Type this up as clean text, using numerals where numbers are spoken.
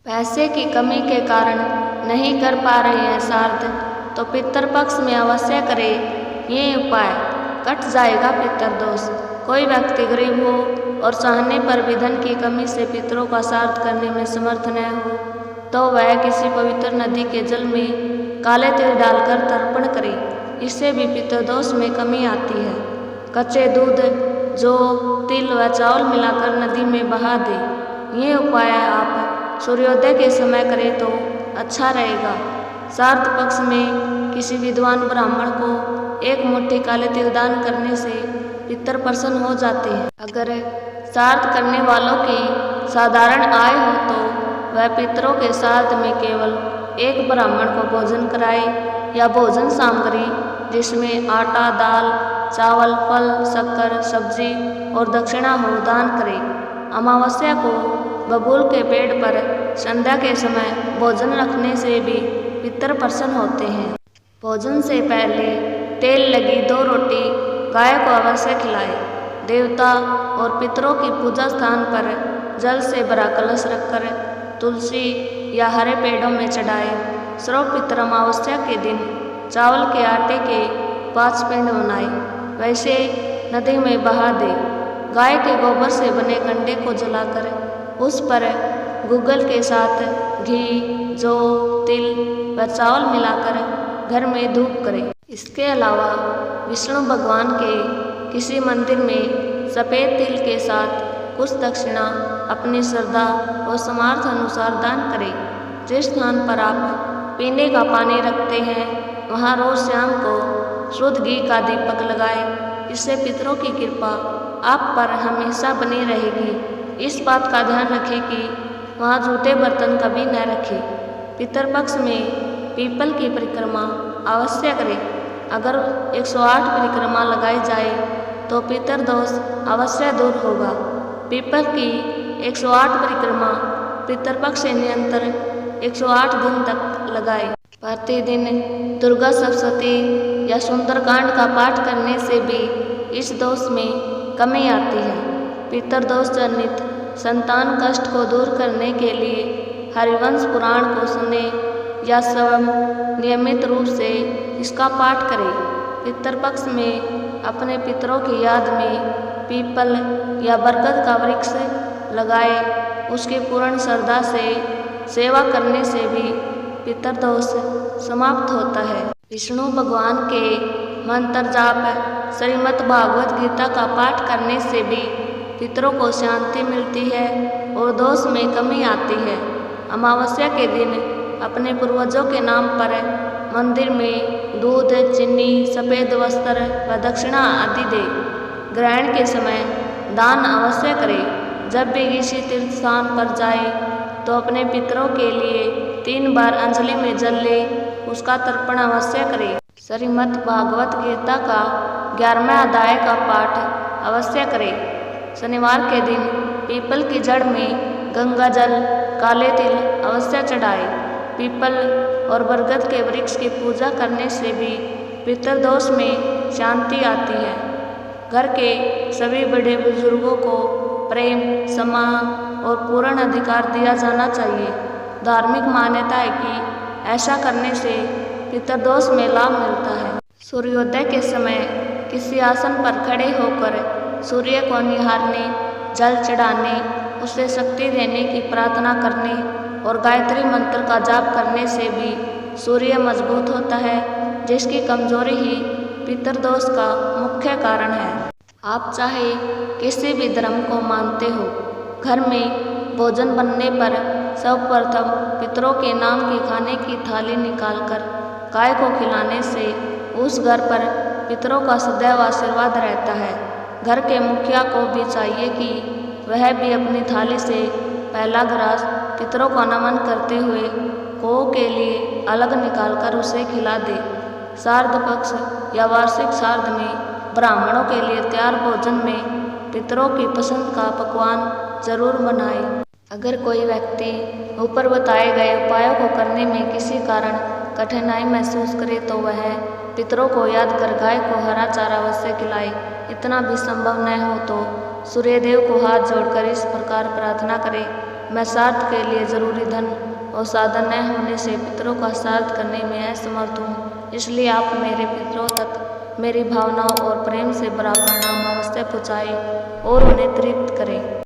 पैसे की कमी के कारण नहीं कर पा रहे हैं श्राद्ध तो पितृपक्ष में अवश्य करें ये उपाय, कट जाएगा पितृदोष। कोई व्यक्ति गरीब हो और चाहने पर भी धन की कमी से पितरों का श्राद्ध करने में समर्थ न हो तो वह किसी पवित्र नदी के जल में काले तिल डालकर तर्पण करे, इससे भी पितृदोष में कमी आती है। कच्चे दूध, जौ, तिल व चावल मिलाकर नदी में बहा दे। ये उपाय आप सूर्योदय के समय करें तो अच्छा रहेगा। श्राद्ध पक्ष में किसी विद्वान ब्राह्मण को एक मुट्ठी काले तिल दान करने से पितर प्रसन्न हो जाते हैं। अगर श्राद्ध करने वालों की साधारण आय हो तो वह पितरों के श्राद्ध में केवल एक ब्राह्मण को भोजन कराए या भोजन सामग्री जिसमें आटा, दाल, चावल, फल, शक्कर, सब्जी और दक्षिणा हो दान करे। अमावस्या को बबूल के पेड़ पर संध्या के समय भोजन रखने से भी पितर प्रसन्न होते हैं। भोजन से पहले तेल लगी 2 रोटी गाय को अवश्य खिलाए। देवता और पितरों की पूजा स्थान पर जल से भरा कलश रखकर तुलसी या हरे पेड़ों में चढ़ाए। सर्व पितर अमावस्या के दिन चावल के आटे के 5 पिंड बनाए, वैसे नदी में बहा दे। गाय के गोबर से बने कंडे को जलाकर उस पर गुग्गल के साथ घी, जौ, तिल व चावल मिलाकर घर में धूप करें। इसके अलावा विष्णु भगवान के किसी मंदिर में सफ़ेद तिल के साथ कुछ दक्षिणा अपनी श्रद्धा व सामर्थ्य अनुसार दान करें। जिस स्थान पर आप पीने का पानी रखते हैं वहाँ रोज शाम को शुद्ध घी का दीपक लगाएं। इससे पितरों की कृपा आप पर हमेशा बनी रहेगी। इस बात का ध्यान रखें कि वहाँ जूठे बर्तन कभी न रखें। पितरपक्ष में पीपल की परिक्रमा अवश्य करें। अगर 108 परिक्रमा लगाई जाए तो पितरदोष अवश्य दूर होगा। पीपल की 108 परिक्रमा पितरपक्ष से निरंतर 108 दिन तक लगाए। प्रतिदिन दुर्गा सप्तशती या सुंदरकांड का पाठ करने से भी इस दोष में कमी आती है। पितरदोष जनित संतान कष्ट को दूर करने के लिए हरिवंश पुराण को सुने या स्वयं नियमित रूप से इसका पाठ करें। पितरपक्ष में अपने पितरों की याद में पीपल या बरगद का वृक्ष लगाए। उसकी पूर्ण श्रद्धा से सेवा करने से भी पितरदोष समाप्त होता है। विष्णु भगवान के मंत्र जाप, श्रीमद् भागवत गीता का पाठ करने से भी पितरों को शांति मिलती है और दोष में कमी आती है। अमावस्या के दिन अपने पूर्वजों के नाम पर मंदिर में दूध, चीनी, सफ़ेद वस्त्र व दक्षिणा आदि दे। ग्रहण के समय दान अवश्य करें। जब भी किसी तीर्थ स्थान पर जाए तो अपने पितरों के लिए 3 बार अंजलि में जल ले उसका तर्पण अवश्य करें। श्रीमद् भागवत गीता का 11वां अध्याय का पाठ अवश्य करें। शनिवार के दिन पीपल की जड़ में गंगा जल, काले तिल अवश्य चढ़ाए। पीपल और बरगद के वृक्ष की पूजा करने से भी पितरदोष में शांति आती है। घर के सभी बड़े बुजुर्गों को प्रेम, सम्मान और पूर्ण अधिकार दिया जाना चाहिए। धार्मिक मान्यता है कि ऐसा करने से पितरदोष में लाभ मिलता है। सूर्योदय के समय किसी आसन पर खड़े होकर सूर्य को निहारने, जल चढ़ाने, उसे शक्ति देने की प्रार्थना करने और गायत्री मंत्र का जाप करने से भी सूर्य मजबूत होता है, जिसकी कमजोरी ही पितरदोष का मुख्य कारण है। आप चाहे किसी भी धर्म को मानते हो, घर में भोजन बनने पर सर्वप्रथम पितरों के नाम की खाने की थाली निकालकर गाय को खिलाने से उस घर पर पितरों का सदैव आशीर्वाद रहता है। घर के मुखिया को भी चाहिए कि वह भी अपनी थाली से पहला ग्रास पितरों का नमन करते हुए गौ के लिए अलग निकालकर उसे खिला दे। श्राद्ध पक्ष या वार्षिक श्राद्ध में ब्राह्मणों के लिए तैयार भोजन में पितरों की पसंद का पकवान जरूर बनाए। अगर कोई व्यक्ति ऊपर बताए गए उपायों को करने में किसी कारण कठिनाई महसूस करे तो वह पितरों को याद कर गाय को हरा चारा अवश्य खिलाए। इतना भी संभव न हो तो सूर्यदेव को हाथ जोड़कर इस प्रकार प्रार्थना करें, मैं श्राद्ध के लिए जरूरी धन और साधन न होने से पितरों का श्राद्ध करने में असमर्थ हूँ। इसलिए आप मेरे पितरों तक मेरी भावनाओं और प्रेम से बड़ा प्रणाम अवश्य पहुँचाएं और उन्हें तृप्त करें।